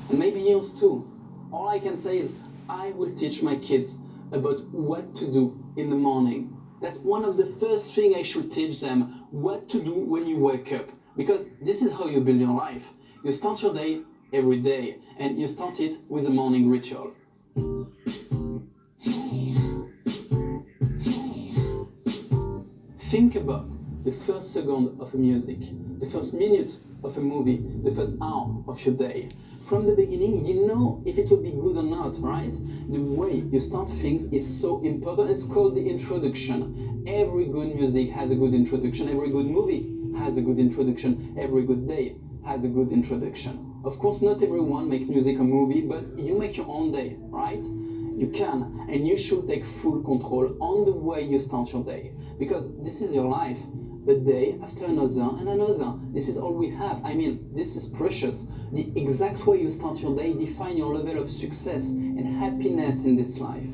and maybe yours too. All I can say is I will teach my kids about what to do in the morning. That's one of the first things I should teach them, what to do when you wake up. Because this is how you build your life. You start your day every day, and you start it with a morning ritual. Think about the first second of a music, the first minute of a movie, the first hour of your day. From the beginning, you know if it will be good or not, right? The way you start things is so important. It's called the introduction. Every good music has a good introduction. Every good movie has a good introduction. Every good day has a good introduction. Of course, not everyone makes music or movie, but you make your own day, right? You can, and you should take full control on the way you start your day. Because this is your life. A day after another and another. This is all we have. I mean, this is precious. The exact way you start your day defines your level of success and happiness in this life.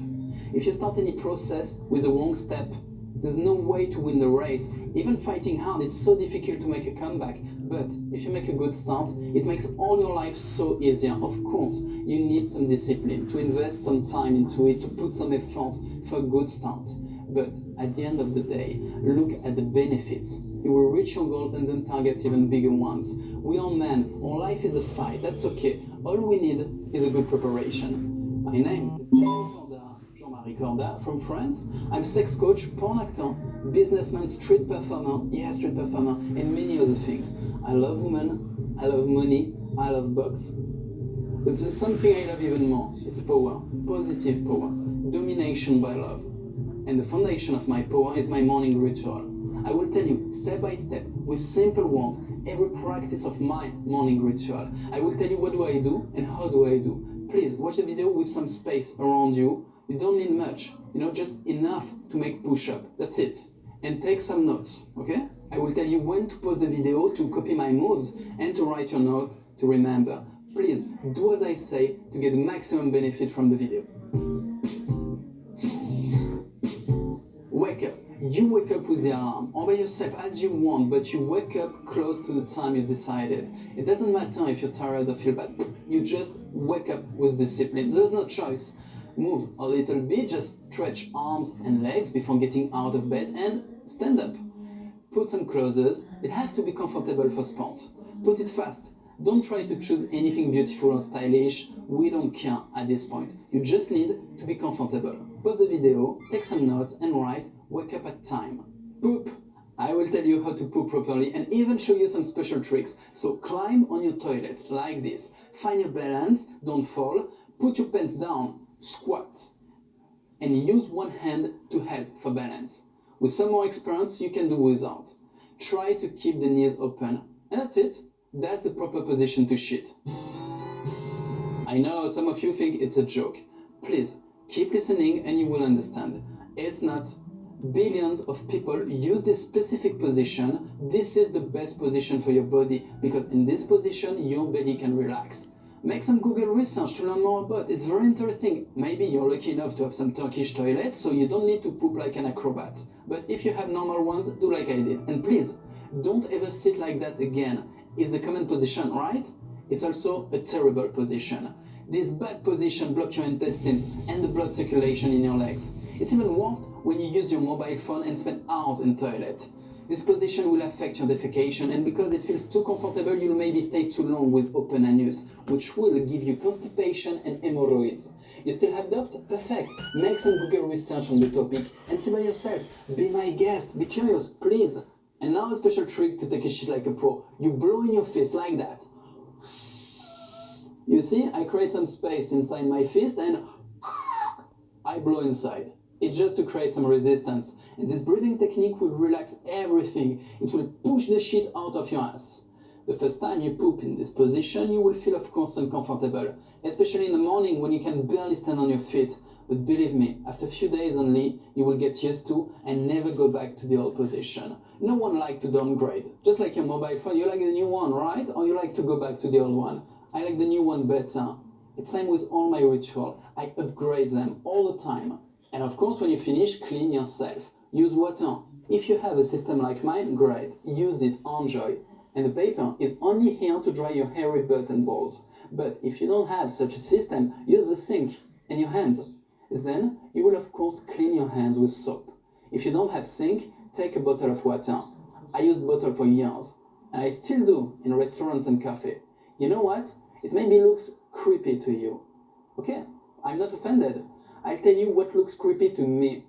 If you start any process with the wrong step, there's no way to win the race. Even fighting hard, it's so difficult to make a comeback. But if you make a good start, it makes all your life so easier. Of course, you need some discipline, to invest some time into it, to put some effort for a good start. But at the end of the day, look at the benefits. You will reach your goals and then target even bigger ones. We are men, our life is a fight, that's okay. All we need is a good preparation. My name is Jean-Marie Corda from France. I'm sex coach, porn actor, businessman, street performer, and many other things. I love women, I love money, I love box. But there's something I love even more. It's power, positive power, domination by love. And the foundation of my power is my morning ritual. I will tell you, step by step, with simple words, every practice of my morning ritual. I will tell you what do I do and how do I do. Please, watch the video with some space around you. You don't need much, just enough to make push-up. That's it. And take some notes, okay? I will tell you when to pause the video to copy my moves and to write your note to remember. Please, do as I say to get the maximum benefit from the video. Wake up. You wake up with the alarm, or by yourself as you want, but you wake up close to the time you decided. It doesn't matter if you're tired or feel bad. You just wake up with discipline. There's no choice. Move a little bit, just stretch arms and legs before getting out of bed and stand up. Put some clothes. It has to be comfortable for sport. Put it fast. Don't try to choose anything beautiful or stylish. We don't care at this point. You just need to be comfortable. Pause the video, take some notes and write, wake up at time. Poop. I will tell you how to poop properly and even show you some special tricks. So climb on your toilet like this. Find your balance, don't fall. Put your pants down, squat. And use one hand to help for balance. With some more experience, you can do without. Try to keep the knees open. And that's it. That's the proper position to shit. I know some of you think it's a joke. Please, keep listening and you will understand. It's not. Billions of people use this specific position. This is the best position for your body because in this position, your belly can relax. Make some Google research to learn more about it. It's very interesting. Maybe you're lucky enough to have some Turkish toilets, so you don't need to poop like an acrobat. But if you have normal ones, do like I did. And please, don't ever sit like that again. It's the common position, right? It's also a terrible position. This bad position blocks your intestines and the blood circulation in your legs. It's even worse when you use your mobile phone and spend hours in toilet. This position will affect your defecation, and because it feels too comfortable, you'll maybe stay too long with open anus, which will give you constipation and hemorrhoids. You still have doubts? Perfect. Make some Google research on the topic and see by yourself. Be my guest. Be curious, please. And now a special trick to take a shit like a pro. You blow in your fist like that. You see, I create some space inside my fist and I blow inside. It's just to create some resistance. And this breathing technique will relax everything. It will push the shit out of your ass. The first time you poop in this position, you will feel of course uncomfortable, especially in the morning when you can barely stand on your feet. But believe me, after a few days only, you will get used to and never go back to the old position. No one likes to downgrade. Just like your mobile phone, you like the new one, right? Or you like to go back to the old one. I like the new one better. It's same with all my rituals. I upgrade them all the time. And of course, when you finish, clean yourself. Use water. If you have a system like mine, great. Use it, enjoy. And the paper is only here to dry your hairy butt and balls. But if you don't have such a system, use the sink and your hands. Then you will of course clean your hands with soap. If you don't have sink, take a bottle of water. I used bottle for years, and I still do in restaurants and cafes. You know what? It maybe looks creepy to you. Okay, I'm not offended. I'll tell you what looks creepy to me.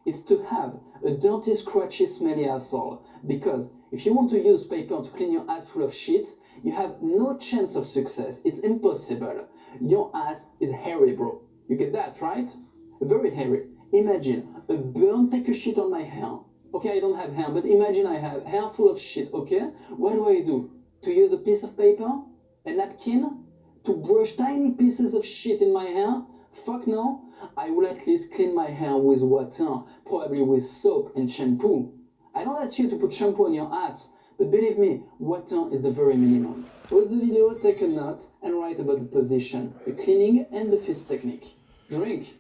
It's to have a dirty, scratchy, smelly asshole. Because if you want to use paper to clean your ass full of shit, you have no chance of success. It's impossible. Your ass is hairy, bro. You get that, right? Very hairy. Imagine a burn take a shit on my hair. Okay, I don't have hair, but imagine I have hair full of shit, okay? What do? To use a piece of paper? A napkin? To brush tiny pieces of shit in my hair? Fuck no. I will at least clean my hair with water, probably with soap and shampoo. I don't ask you to put shampoo on your ass, but believe me, water is the very minimum. Pause the video, take a note, and write about the position, the cleaning, and the fist technique. Drink.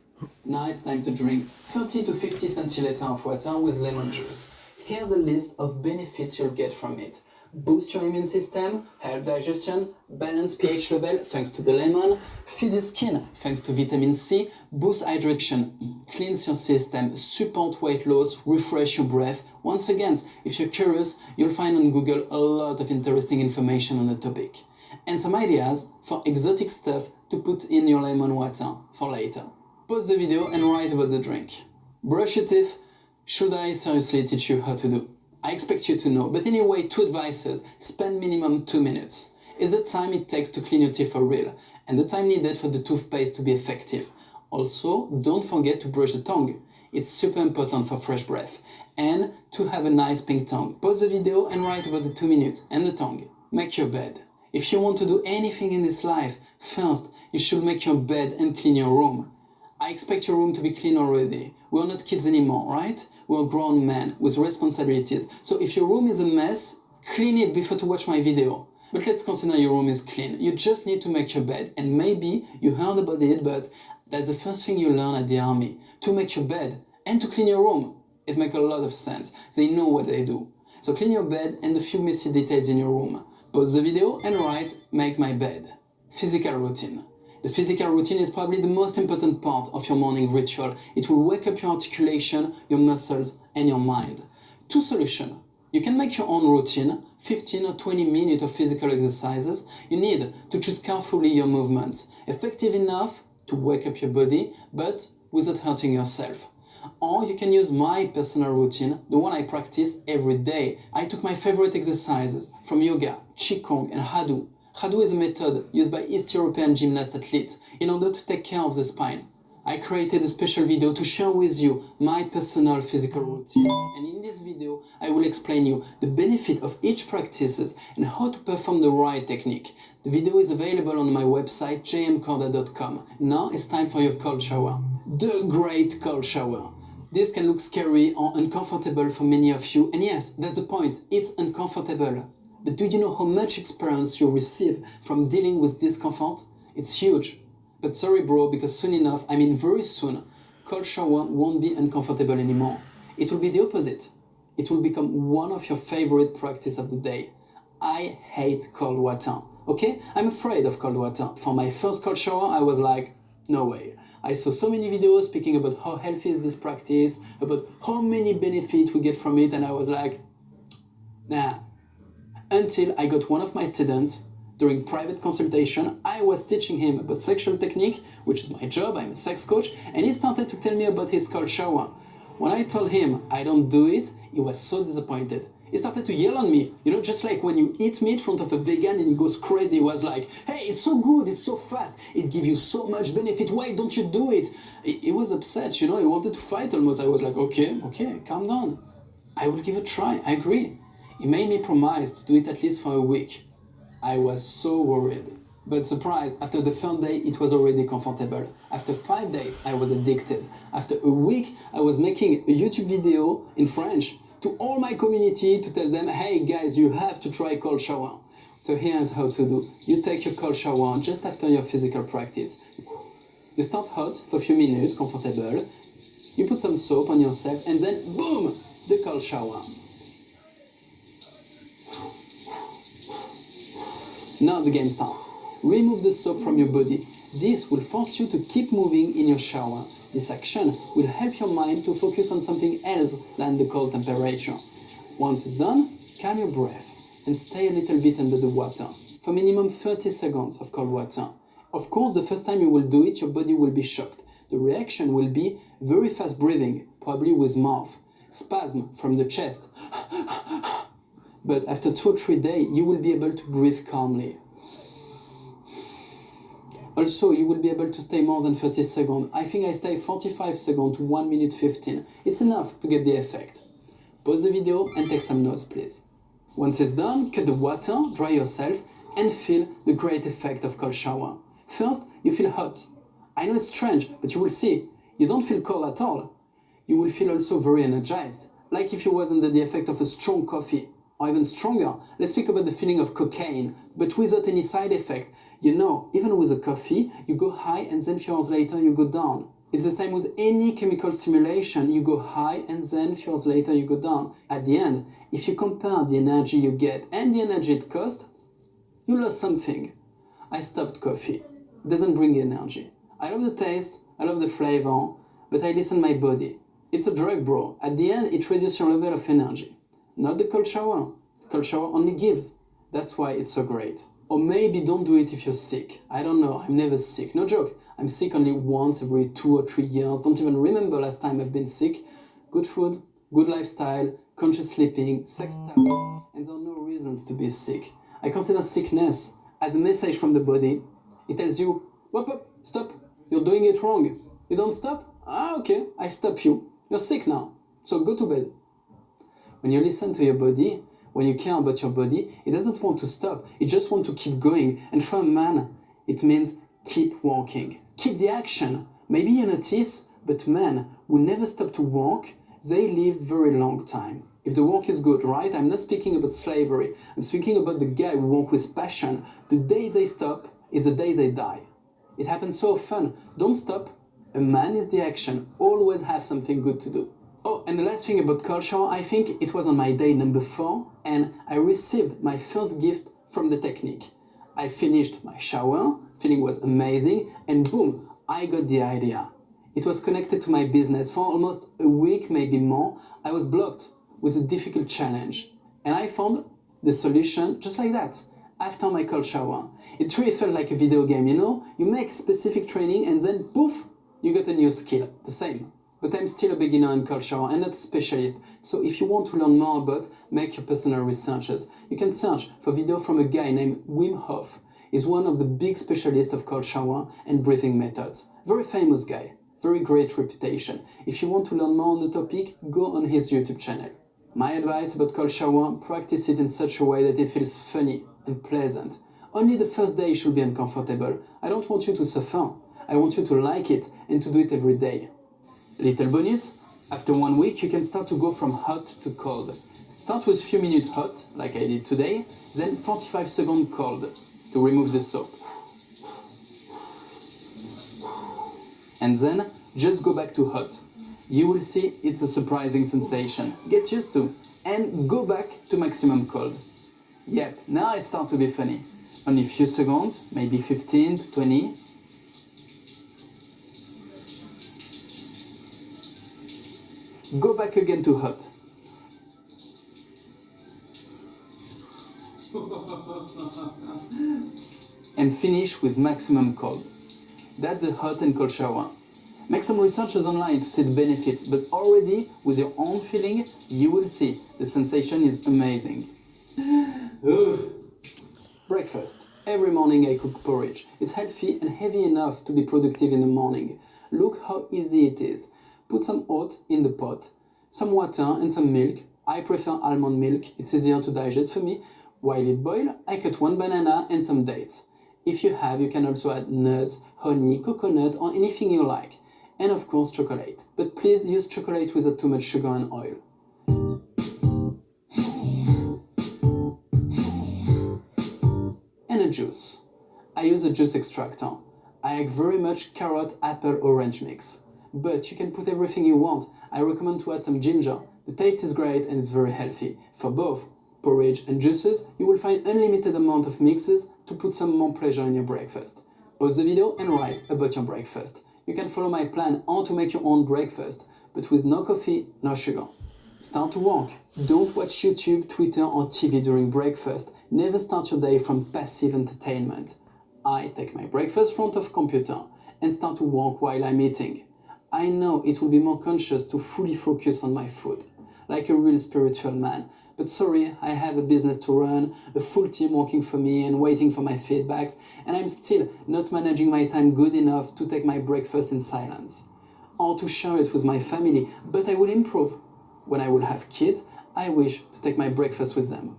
Now it's time to drink 30 to 50 centiliters of water with lemon juice. Here's a list of benefits you'll get from it. Boost your immune system, help digestion, balance pH level thanks to the lemon, feed your skin thanks to vitamin C, boost hydration, cleanse your system, support weight loss, refresh your breath. Once again, if you're curious, you'll find on Google a lot of interesting information on the topic. And some ideas for exotic stuff to put in your lemon water for later. Pause the video and write about the drink. Brush your teeth. Should I seriously teach you how to do? I expect you to know, but anyway, 2 advices. Spend minimum 2 minutes. It's the time it takes to clean your teeth for real, and the time needed for the toothpaste to be effective. Also, don't forget to brush the tongue. It's super important for fresh breath, and to have a nice pink tongue. Pause the video and write about the 2 minutes and the tongue. Make your bed. If you want to do anything in this life, first, you should make your bed and clean your room. I expect your room to be clean already. We're not kids anymore, right? We're grown men with responsibilities. So if your room is a mess, clean it before to watch my video. But let's consider your room is clean. You just need to make your bed. And maybe you heard about it, but that's the first thing you learn at the army. To make your bed and to clean your room. It makes a lot of sense. They know what they do. So clean your bed and a few messy details in your room. Pause the video and write, make my bed. Physical routine. The physical routine is probably the most important part of your morning ritual. It will wake up your articulation, your muscles, and your mind. 2 solutions. You can make your own routine, 15 or 20 minutes of physical exercises. You need to choose carefully your movements, effective enough to wake up your body, but without hurting yourself. Or you can use my personal routine, the one I practice every day. I took my favorite exercises from yoga, qigong, and hadu. Hadu is a method used by East European gymnast athletes in order to take care of the spine. I created a special video to share with you my personal physical routine, and in this video I will explain you the benefit of each practices and how to perform the right technique. The video is available on my website jmcorda.com. Now it's time for your cold shower. The great cold shower. This can look scary or uncomfortable for many of you, and yes, that's the point, it's uncomfortable. But do you know how much experience you receive from dealing with discomfort? It's huge. But sorry bro, because soon enough, I mean very soon, cold shower won't be uncomfortable anymore. It will be the opposite. It will become one of your favorite practices of the day. I hate cold water, okay? I'm afraid of cold water. For my first cold shower, I was like, no way. I saw so many videos speaking about how healthy is this practice, about how many benefits we get from it, and I was like, nah. Until I got one of my students, during private consultation, I was teaching him about sexual technique, which is my job, I'm a sex coach, and he started to tell me about his cold shower. When I told him I don't do it, he was so disappointed. He started to yell on me, you know, just like when you eat meat in front of a vegan and he goes crazy. He was like, hey, it's so good, it's so fast, it gives you so much benefit, why don't you do it? He was upset, you know, he wanted to fight almost. I was like, okay, calm down. I will give it a try, I agree. He made me promise to do it at least for a week. I was so worried. But surprise, after the 3rd day, it was already comfortable. After 5 days, I was addicted. After a week, I was making a YouTube video in French to all my community to tell them, hey guys, you have to try cold shower. So here's how to do. You take your cold shower just after your physical practice. You start hot for a few minutes, comfortable. You put some soap on yourself and then boom, the cold shower. Now the game starts. Remove the soap from your body. This will force you to keep moving in your shower. This action will help your mind to focus on something else than the cold temperature. Once it's done, calm your breath and stay a little bit under the water for minimum 30 seconds of cold water. Of course, the first time you will do it, your body will be shocked. The reaction will be very fast breathing, probably with mouth, spasm from the chest. But after 2 or 3 days, you will be able to breathe calmly. Also, you will be able to stay more than 30 seconds. I think I stay 45 seconds to 1 minute 15. It's enough to get the effect. Pause the video and take some notes, please. Once it's done, cut the water, dry yourself, and feel the great effect of cold shower. First, you feel hot. I know it's strange, but you will see. You don't feel cold at all. You will feel also very energized, like if you was under the effect of a strong coffee. Or even stronger, let's speak about the feeling of cocaine, but without any side effect. You know, even with a coffee, you go high and then a few hours later you go down. It's the same with any chemical stimulation. You go high and then a few hours later you go down. At the end, if you compare the energy you get and the energy it costs, you lost something. I stopped coffee. It doesn't bring energy. I love the taste, I love the flavor, but I listen my body. It's a drug, bro. At the end, it reduces your level of energy. Not the cold shower. Cold shower only gives. That's why it's so great. Or maybe don't do it if you're sick. I don't know, I'm never sick. No joke, I'm sick only once every 2 or 3 years. Don't even remember last time I've been sick. Good food, good lifestyle, conscious sleeping, sex time, and there are no reasons to be sick. I consider sickness as a message from the body. It tells you, whoop, whoop, stop, you're doing it wrong. You don't stop? Ah, okay, I stop you. You're sick now, so go to bed. When you listen to your body, when you care about your body, it doesn't want to stop. It just wants to keep going. And for a man, it means keep walking. Keep the action. Maybe you notice, but men who never stop to walk, they live very long time. If the work is good, right? I'm not speaking about slavery. I'm speaking about the guy who walk with passion. The day they stop is the day they die. It happens so often. Don't stop. A man is the action. Always have something good to do. Oh, and the last thing about cold shower, I think it was on my day number 4, and I received my first gift from the technique. I finished my shower, feeling was amazing, and boom, I got the idea. It was connected to my business. For almost a week, maybe more, I was blocked with a difficult challenge. And I found the solution just like that, after my cold shower. It really felt like a video game, you know? You make specific training and then poof, you got a new skill, the same. But I'm still a beginner in cold shower and not a specialist. So if you want to learn more about, make your personal researches. You can search for video from a guy named Wim Hof. He's one of the big specialists of cold shower and breathing methods. Very famous guy, very great reputation. If you want to learn more on the topic, go on his YouTube channel. My advice about cold shower, practice it in such a way that it feels funny and pleasant. Only the first day should be uncomfortable. I don't want you to suffer. I want you to like it and to do it every day. Little bonus, after 1 week you can start to go from hot to cold. Start with few minutes hot, like I did today, then 45 seconds cold to remove the soap. And then just go back to hot. You will see it's a surprising sensation. Get used to, and go back to maximum cold. Yep, now it starts to be funny. Only a few seconds, maybe 15 to 20. Go back again to hot. And finish with maximum cold. That's the hot and cold shower. Make some researches online to see the benefits, but already with your own feeling, you will see the sensation is amazing. Breakfast. Every morning I cook porridge. It's healthy and heavy enough to be productive in the morning. Look how easy it is. Put some oats in the pot, some water and some milk. I prefer almond milk, it's easier to digest for me. While it boils, I cut 1 banana and some dates. If you have, you can also add nuts, honey, coconut or anything you like. And of course chocolate. But please use chocolate without too much sugar and oil. And a juice. I use a juice extractor. I like very much carrot, apple, orange mix. But you can put everything you want. I recommend to add some ginger. The taste is great and it's very healthy. For both, porridge and juices, you will find unlimited amount of mixes to put some more pleasure in your breakfast. Pause the video and write about your breakfast. You can follow my plan on to make your own breakfast, but with no coffee, no sugar. Start to walk. Don't watch YouTube, Twitter or TV during breakfast. Never start your day from passive entertainment. I take my breakfast front of computer and start to walk while I'm eating. I know it will be more conscious to fully focus on my food, like a real spiritual man. But sorry, I have a business to run, a full team working for me and waiting for my feedbacks, and I'm still not managing my time good enough to take my breakfast in silence or to share it with my family, but I will improve. When I will have kids, I wish to take my breakfast with them.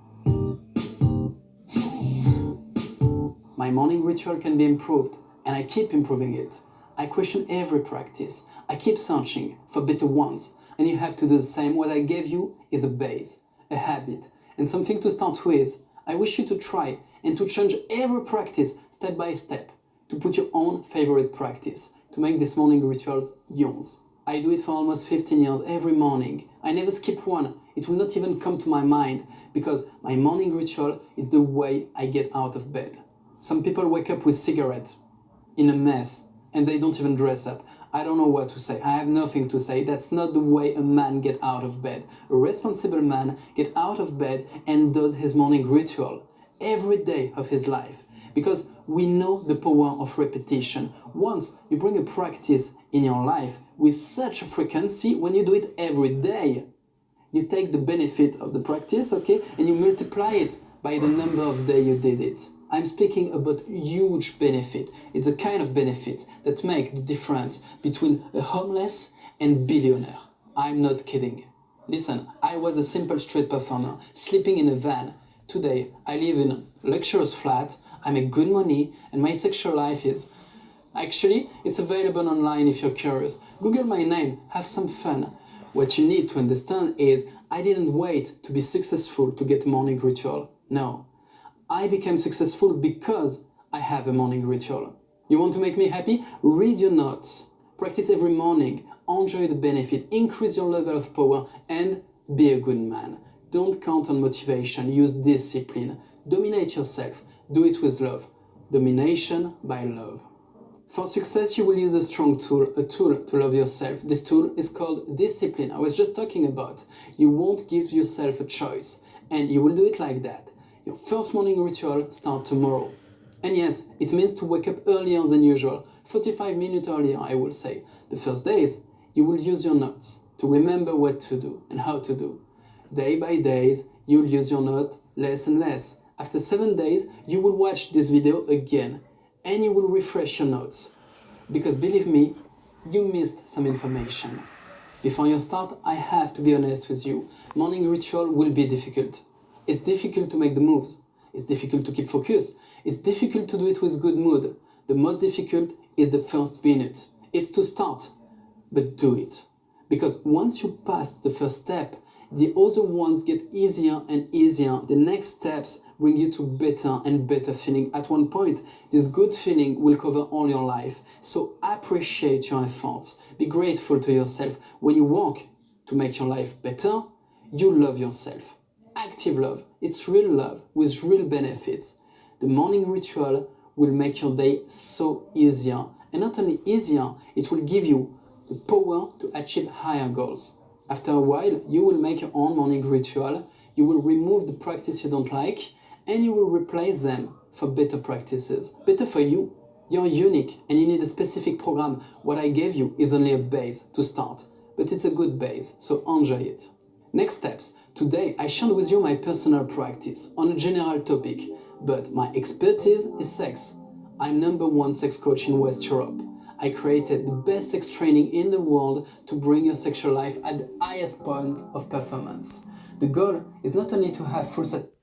My morning ritual can be improved, and I keep improving it. I question every practice. I keep searching for better ones, and you have to do the same. What I gave you is a base, a habit, and something to start with. I wish you to try and to change every practice step by step, to put your own favorite practice, to make these morning rituals yours. I do it for almost 15 years every morning. I never skip one. It will not even come to my mind because my morning ritual is the way I get out of bed. Some people wake up with cigarettes, in a mess, and they don't even dress up. I don't know what to say. I have nothing to say. That's not the way a man gets out of bed. A responsible man gets out of bed and does his morning ritual every day of his life. Because we know the power of repetition. Once you bring a practice in your life with such a frequency, when you do it every day, you take the benefit of the practice, okay, and you multiply it by the number of days you did it. I'm speaking about huge benefit. It's a kind of benefit that make the difference between a homeless and billionaire. I'm not kidding. Listen, I was a simple street performer, sleeping in a van. Today, I live in a luxurious flat, I make good money, and my sexual life is... Actually, it's available online if you're curious. Google my name, have some fun. What you need to understand is, I didn't wait to be successful to get a morning ritual. No. I became successful because I have a morning ritual. You want to make me happy? Read your notes. Practice every morning. Enjoy the benefit. Increase your level of power and be a good man. Don't count on motivation. Use discipline. Dominate yourself. Do it with love. Domination by love. For success, you will use a strong tool, a tool to love yourself. This tool is called discipline. I was just talking about. You won't give yourself a choice, and you will do it like that. Your first morning ritual starts tomorrow. And yes, it means to wake up earlier than usual, 45 minutes earlier, I will say. The first days, you will use your notes to remember what to do and how to do. Day by days, you'll use your note less and less. After 7 days, you will watch this video again and you will refresh your notes. Because believe me, you missed some information. Before you start, I have to be honest with you. Morning ritual will be difficult. It's difficult to make the moves. It's difficult to keep focus. It's difficult to do it with good mood. The most difficult is the first minute. It's to start, but do it. Because once you pass the first step, the other ones get easier and easier. The next steps bring you to better and better feeling. At one point, this good feeling will cover all your life. So appreciate your efforts. Be grateful to yourself. When you work to make your life better, you love yourself. Active love. It's real love with real benefits. The morning ritual will make your day so easier. And not only easier, it will give you the power to achieve higher goals. After a while, you will make your own morning ritual, you will remove the practice you don't like, and you will replace them for better practices. Better for you. You're unique and you need a specific program. What I gave you is only a base to start, but it's a good base, so enjoy it. Next steps. Today, I shared with you my personal practice on a general topic, but my expertise is sex. I'm #1 sex coach in West Europe. I created the best sex training in the world to bring your sexual life at the highest point of performance. The goal is not only to have full satisfaction,